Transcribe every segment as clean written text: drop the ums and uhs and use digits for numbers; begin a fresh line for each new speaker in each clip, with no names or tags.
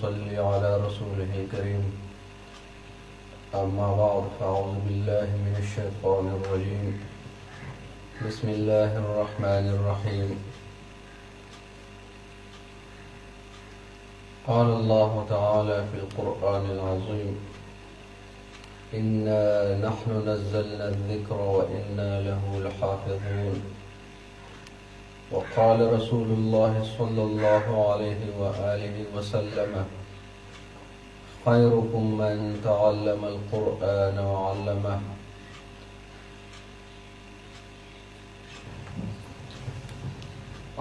صل على رسوله الكريم. أما بعد فأعوذ بالله من الشيطان الرجيم. بسم الله الرحمن الرحيم. قال الله تعالى في القرآن العظيم: إنا نحن نزلنا الذكر وإنا له لحافظون. وقال رسول الله صلى الله عليه وآله وسلم: خيركم من تعلم القرآن وعلمه.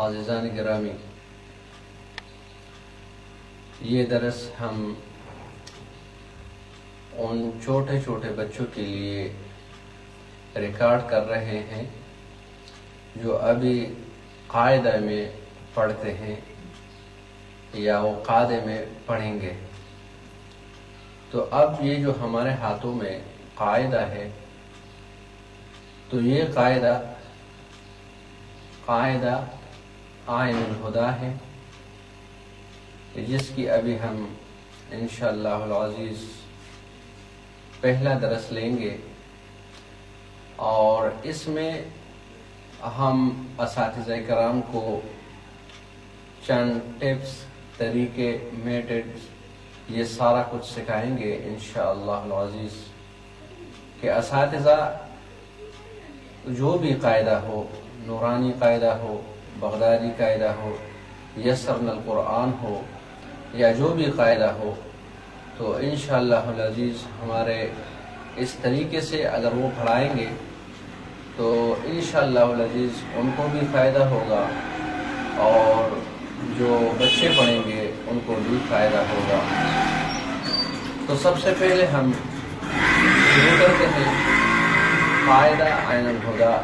عزیزان گرامی، یہ درس ہم ان چھوٹے چھوٹے بچوں کے لیے ریکارڈ کر رہے ہیں جو ابھی قاعدہ میں پڑھتے ہیں یا وہ قاعدے میں پڑھیں گے. تو اب یہ جو ہمارے ہاتھوں میں قاعدہ ہے، تو یہ قاعدہ آئین الہدا ہے، جس کی ابھی ہم انشاءاللہ العزیز پہلا درس لیں گے، اور اس میں ہم اساتذہ کرام کو چند ٹپس، طریقے، میتھڈز، یہ سارا کچھ سکھائیں گے انشاءاللہ العزیز، کہ اساتذہ جو بھی قاعدہ ہو، نورانی قاعدہ ہو، بغدادی قاعدہ ہو، یسرنا القرآن ہو، یا جو بھی قاعدہ ہو، تو انشاءاللہ العزیز ہمارے اس طریقے سے اگر وہ پڑھائیں گے تو انشاءاللہ العزیز ان کو بھی فائدہ ہوگا، اور جو بچے پڑھیں گے ان کو بھی فائدہ ہوگا. تو سب سے پہلے ہم شروع کرتے ہیں قاعدہ آئین الہدا.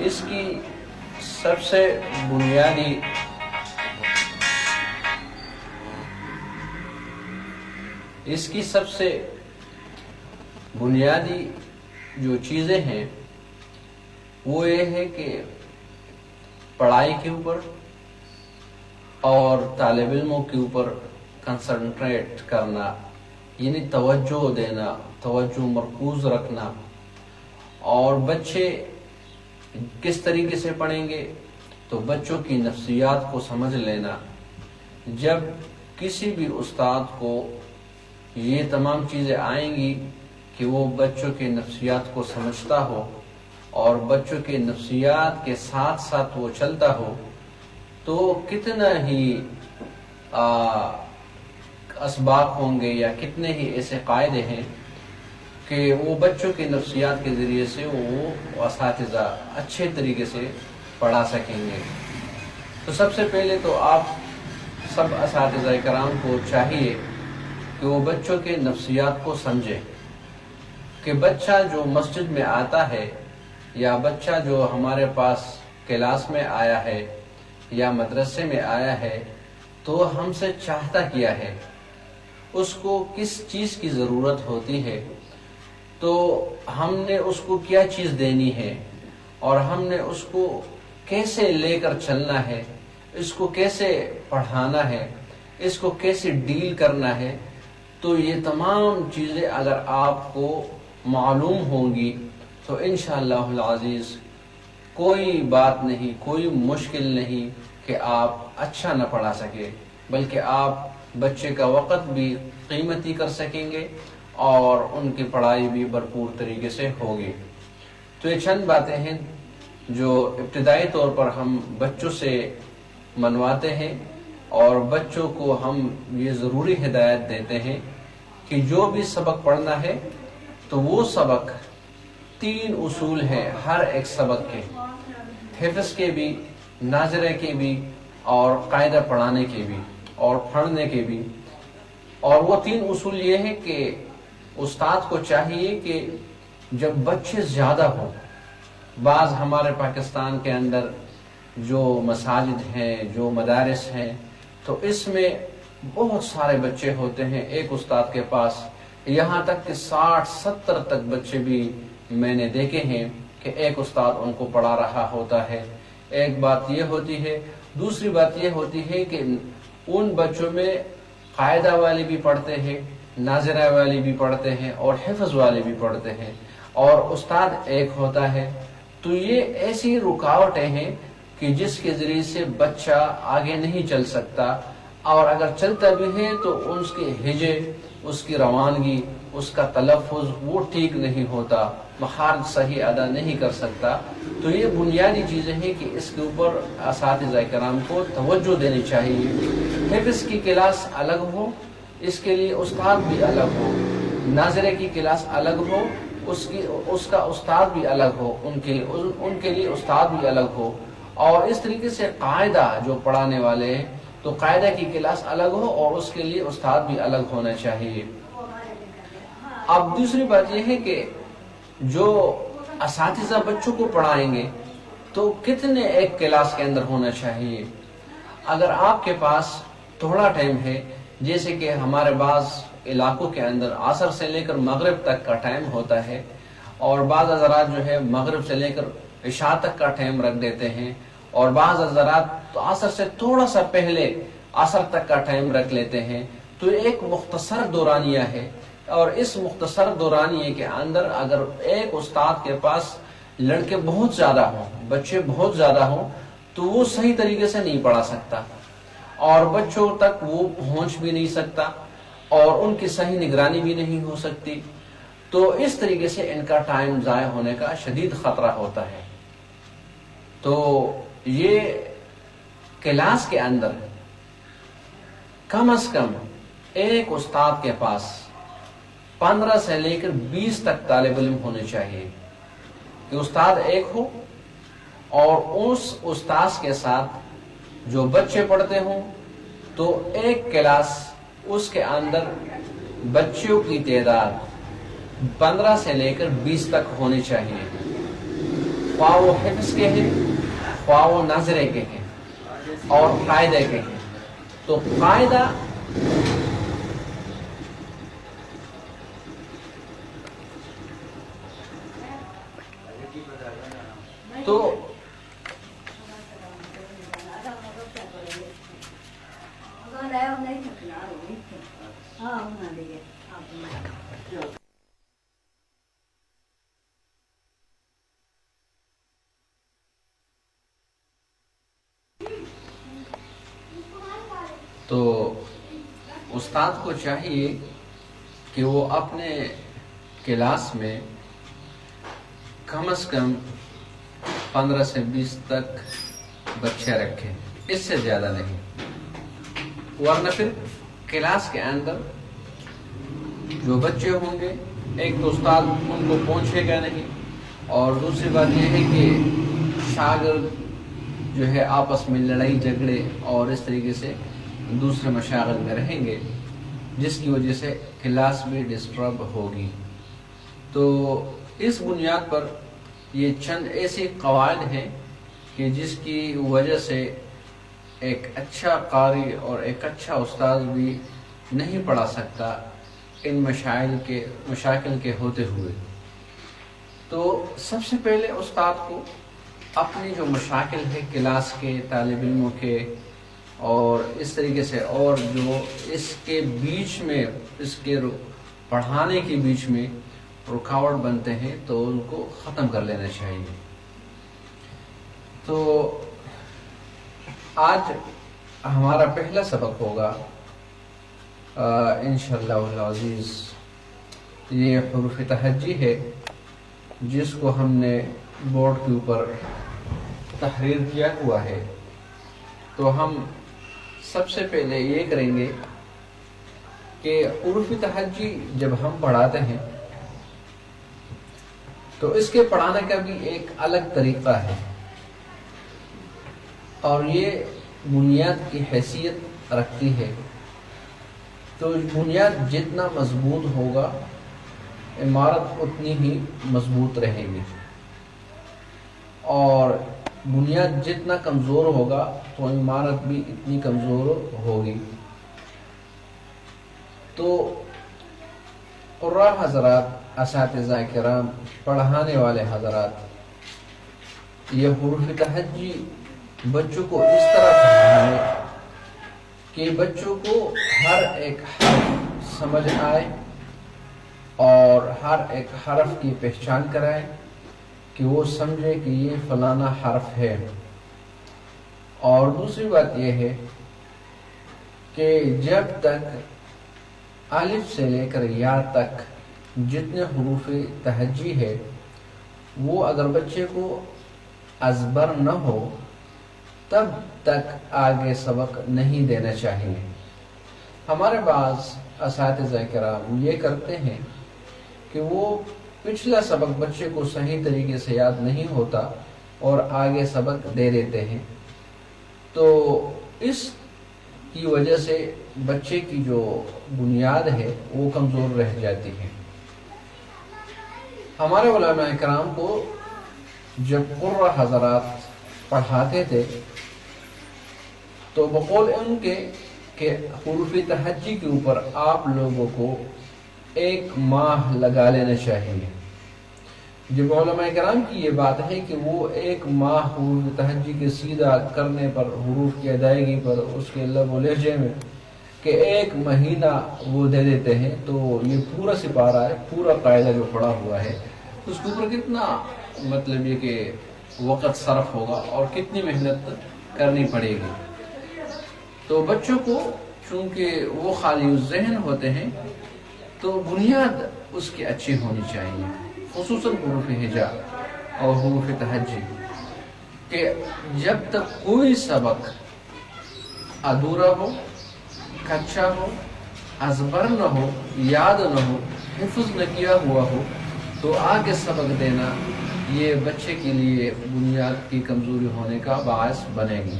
اس کی سب سے بنیادی جو چیزیں ہیں وہ یہ ہے کہ پڑھائی کے اوپر اور طالب علموں کے اوپر کنسنٹریٹ کرنا، یعنی توجہ دینا، توجہ مرکوز رکھنا. اور بچے کس طریقے سے پڑھیں گے تو بچوں کی نفسیات کو سمجھ لینا. جب کسی بھی استاد کو یہ تمام چیزیں آئیں گی کہ وہ بچوں کے نفسیات کو سمجھتا ہو اور بچوں کے نفسیات کے ساتھ ساتھ وہ چلتا ہو، تو کتنا ہی اسباق ہوں گے یا کتنے ہی ایسے قاعدے ہیں کہ وہ بچوں کے نفسیات کے ذریعے سے وہ اساتذہ اچھے طریقے سے پڑھا سکیں گے. تو سب سے پہلے تو آپ سب اساتذہ کرام کو چاہیے کہ وہ بچوں کے نفسیات کو سمجھیں، کہ بچہ جو مسجد میں آتا ہے یا بچہ جو ہمارے پاس کلاس میں آیا ہے یا مدرسے میں آیا ہے، تو ہم سے چاہتا کیا ہے، اس کو کس چیز کی ضرورت ہوتی ہے، تو ہم نے اس کو کیا چیز دینی ہے، اور ہم نے اس کو کیسے لے کر چلنا ہے، اس کو کیسے پڑھانا ہے، اس کو کیسے ڈیل کرنا ہے. تو یہ تمام چیزیں اگر آپ کو معلوم ہوں گی تو انشاءاللہ العزیز کوئی بات نہیں، کوئی مشکل نہیں کہ آپ اچھا نہ پڑھا سکے، بلکہ آپ بچے کا وقت بھی قیمتی کر سکیں گے اور ان کی پڑھائی بھی بھرپور طریقے سے ہوگی. تو یہ چند باتیں ہیں جو ابتدائی طور پر ہم بچوں سے منواتے ہیں، اور بچوں کو ہم یہ ضروری ہدایت دیتے ہیں کہ جو بھی سبق پڑھنا ہے تو وہ سبق 3 اصول ہیں ہر ایک سبق کے، حفظ کے بھی، ناظرہ کے بھی، اور قاعدہ پڑھانے کے بھی اور پڑھنے کے بھی. اور وہ 3 اصول یہ ہیں کہ استاد کو چاہیے کہ جب بچے زیادہ ہوں، بعض ہمارے پاکستان کے اندر جو مساجد ہیں، جو مدارس ہیں، تو اس میں بہت سارے بچے ہوتے ہیں ایک استاد کے پاس، یہاں تک کہ 60-70 تک بچے بھی میں نے دیکھے ہیں کہ ایک استاد ان کو پڑھا رہا ہوتا ہے. ایک بات یہ ہوتی ہے. دوسری بات یہ ہوتی ہے کہ ان بچوں میں قاعدہ والے بھی پڑھتے ہیں، ناظرہ والے بھی پڑھتے ہیں اور حفظ والے بھی پڑھتے ہیں، اور استاد ایک ہوتا ہے، تو یہ ایسی رکاوٹیں ہیں کہ جس کے ذریعے سے بچہ آگے نہیں چل سکتا، اور اگر چلتا بھی ہے تو اس کے ہجے، اس کی روانگی، اس کا تلفظ وہ ٹھیک نہیں ہوتا، مخارج صحیح ادا نہیں کر سکتا۔ تو یہ بنیادی چیزیں ہیں کہ اس کے اوپر اساتذہ کرام کو توجہ دینی چاہیے۔ حفظ کی کلاس الگ ہو، اس کے لیے استاد بھی الگ ہو، ناظرے کی کلاس الگ ہو، اس کا استاد بھی الگ ہو، ان کے لیے استاد بھی الگ ہو، اور اس طریقے سے قاعدہ جو پڑھانے والے ہیں تو قاعدہ کی کلاس الگ ہو اور اس کے لیے استاد بھی الگ ہونا چاہیے۔ اب دوسری بات یہ ہے کہ جو اساتذہ بچوں کو پڑھائیں گے تو کتنے ایک کلاس کے اندر ہونا چاہیے۔ اگر آپ کے پاس تھوڑا ٹائم ہے، جیسے کہ ہمارے بعض علاقوں کے اندر عصر سے لے کر مغرب تک کا ٹائم ہوتا ہے، اور بعض حضرات جو ہے مغرب سے لے کر عشاء تک کا ٹائم رکھ دیتے ہیں، اور بعض حضرات تو عصر سے تھوڑا سا پہلے عصر تک کا ٹائم رکھ لیتے ہیں۔ تو ایک مختصر دورانیہ ہے، اور اس مختصر دورانیے کے اندر اگر ایک استاد کے پاس لڑکے بہت زیادہ ہوں، بچے بہت زیادہ ہوں، تو وہ صحیح طریقے سے نہیں پڑھا سکتا، اور بچوں تک وہ پہنچ بھی نہیں سکتا، اور ان کی صحیح نگرانی بھی نہیں ہو سکتی۔ تو اس طریقے سے ان کا ٹائم ضائع ہونے کا شدید خطرہ ہوتا ہے۔ تو یہ کلاس کے اندر کم از کم ایک استاد کے پاس 15 سے لے کر 20 تک طالب علم ہونے چاہیے، کہ استاد ایک ہو اور اس استاد کے ساتھ جو بچے پڑھتے ہوں، تو ایک کلاس اس کے اندر بچوں کی تعداد 15 سے لے کر 20 تک ہونی چاہیے، خواہ وہ حفظ کے ہیں، خواہ وہ ناظرے کے ہیں اور قاعدے کے ہیں۔ تو قاعدہ تو استاد کو چاہیے کہ وہ اپنے کلاس میں کم از کم 15 سے 20 تک بچے رکھیں، اس سے زیادہ نہیں، ورنہ پھر کلاس کے اندر جو بچے ہوں گے، ایک تو استاد ان کو پہنچے گا نہیں، اور دوسری بات یہ ہے کہ شاگرد جو ہے آپس میں لڑائی جھگڑے اور اس طریقے سے دوسرے مشاغل میں رہیں گے، جس کی وجہ سے کلاس بھی ڈسٹرب ہوگی۔ تو اس بنیاد پر یہ چند ایسی قواعد ہیں کہ جس کی وجہ سے ایک اچھا قاری اور ایک اچھا استاد بھی نہیں پڑھا سکتا ان مشاکل کے ہوتے ہوئے۔ تو سب سے پہلے استاد کو اپنی جو مشاکل ہے کلاس کے طالب علموں کے اور اس طریقے سے، اور جو اس کے بیچ میں، اس کے پڑھانے کے بیچ میں رکاوٹ بنتے ہیں، تو ان کو ختم کر لینا چاہیے۔ تو آج ہمارا پہلا سبق ہوگا انشاءاللہ العزیز، یہ حروف تہجی ہے، جس کو ہم نے بورڈ کے اوپر تحریر کیا ہوا ہے۔ تو ہم سب سے پہلے یہ کریں گے کہ حروف تہجی جب ہم پڑھاتے ہیں تو اس کے پڑھانے کا بھی ایک الگ طریقہ ہے، اور یہ بنیاد کی حیثیت رکھتی ہے۔ تو بنیاد جتنا مضبوط ہوگا، عمارت اتنی ہی مضبوط رہے گی، اور بنیاد جتنا کمزور ہوگا تو عمارت بھی اتنی کمزور ہوگی۔ تو قراء حضرات، اساتذہ کرام، پڑھانے والے حضرات، یہ حروف تہجی بچوں کو اس طرح پڑھائیں کہ بچوں کو ہر ایک حرف سمجھ آئے اور ہر ایک حرف کی پہچان کرائے، کہ وہ سمجھے کہ یہ فلانا حرف ہے۔ اور دوسری بات یہ ہے کہ جب تک الف سے لے کر یا تک جتنے حروف تہجی ہے وہ اگر بچے کو ازبر نہ ہو تب تک آگے سبق نہیں دینا چاہیے۔ ہمارے بعض اساتذہ کرام یہ کرتے ہیں کہ وہ پچھلا سبق بچے کو صحیح طریقے سے یاد نہیں ہوتا اور آگے سبق دے دیتے ہیں، تو اس کی وجہ سے بچے کی جو بنیاد ہے وہ کمزور رہ جاتی ہے۔ ہمارے علماء کرام کو جب قرہ حضرات پڑھاتے تھے تو بقول ان کے کہ حروف تہجی کے اوپر آپ لوگوں کو 1 ماہ لگا لینا چاہیے۔ جب علماء کرام کی یہ بات ہے کہ وہ 1 ماہ حروف تہجی کے سیدھا کرنے پر، حروف کی ادائیگی پر، اس کے لب و لہجے میں کہ 1 مہینہ وہ دے دیتے ہیں، تو یہ پورا سپارہ ہے، پورا قاعدہ جو پڑا ہوا ہے اس کے اوپر کتنا مطلب یہ کہ وقت صرف ہوگا اور کتنی محنت کرنی پڑے گی۔ تو بچوں کو چونکہ وہ خالی ذہن ہوتے ہیں تو بنیاد اس کی اچھی ہونی چاہیے، خصوصاً حروف ہجا اور حروف تہجی، کہ جب تک کوئی سبق ادھورا ہو، کچا ہو، ازبر نہ ہو، یاد نہ ہو، حفظ نہ کیا ہوا ہو تو آگے سبق دینا یہ بچے کے لیے بنیاد کی کمزوری ہونے کا باعث بنے گی۔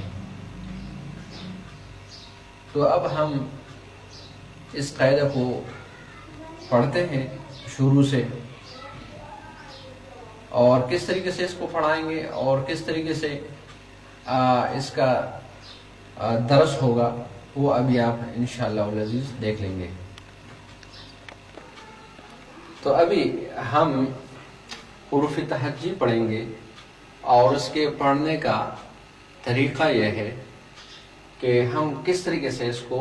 تو اب ہم اس قاعدہ کو پڑھتے ہیں شروع سے، اور کس طریقے سے اس کو پڑھائیں گے اور کس طریقے سے اس کا درس ہوگا وہ ابھی آپ انشاءاللہ العزیز دیکھ لیں گے۔ تو ابھی ہم حروف تہجی پڑھیں گے، اور اس کے پڑھنے کا طریقہ یہ ہے کہ ہم کس طریقے سے اس کو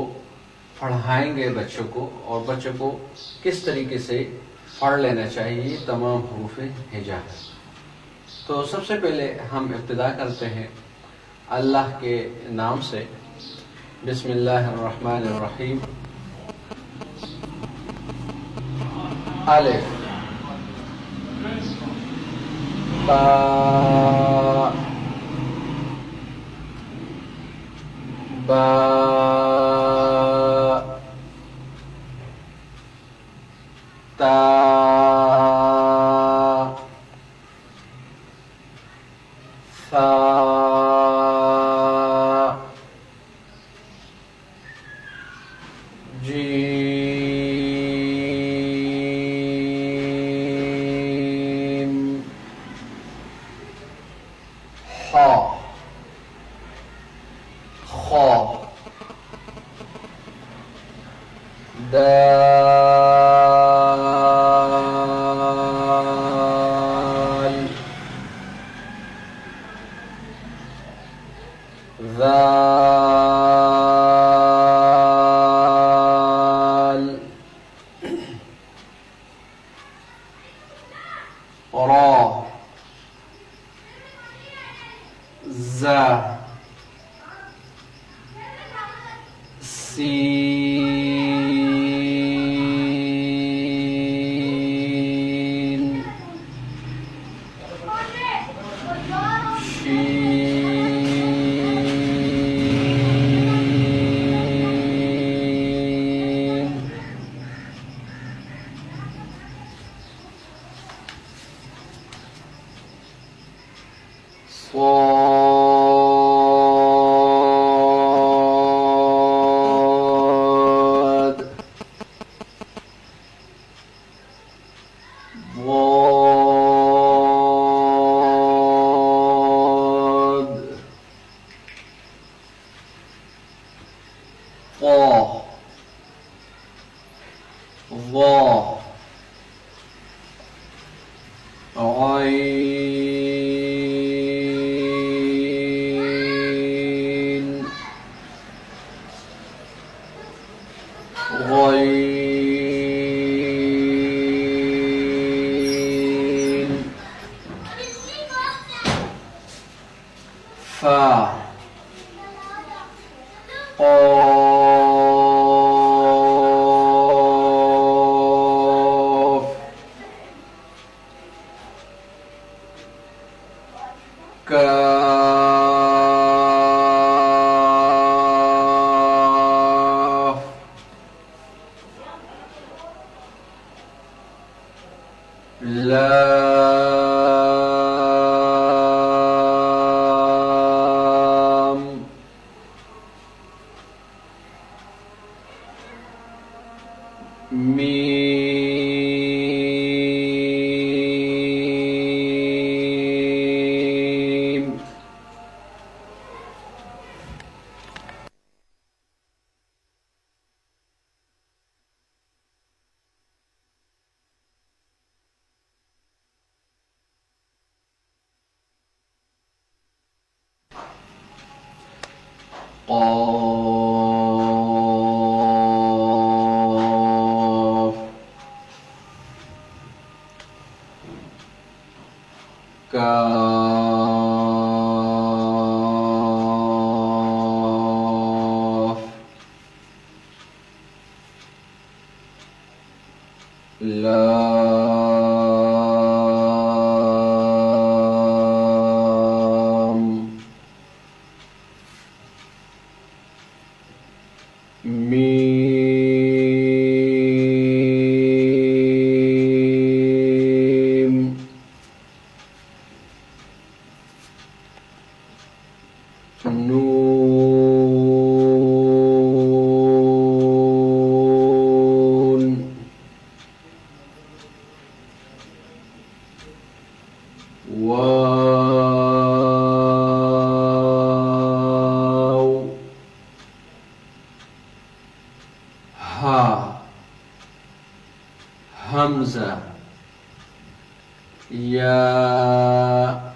پڑھائیں گے بچوں کو، اور بچوں کو کس طریقے سے پڑھ لینا چاہیے تمام حروف ہجا۔ تو سب سے پہلے ہم ابتدا کرتے ہیں اللہ کے نام سے، بسم اللہ الرحمن الرحیم۔ الف، با، با، تا، ثا، جیم، حا، خا، دال، ذال، را، زا، سین، شین، صاد، ضاد، طا، ظا، غین، فا قاف كاف لام ميم قاف كاف لام ميم نون واو ها همزة يا